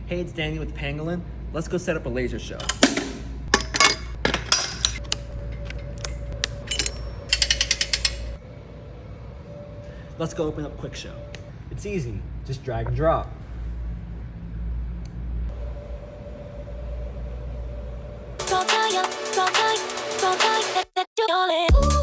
Hey, it's Danny with Pangolin. Let's go set up a laser show. Let's go open up QuickShow. It's easy, just drag and drop. Roll tight, roll tight, roll tight, let your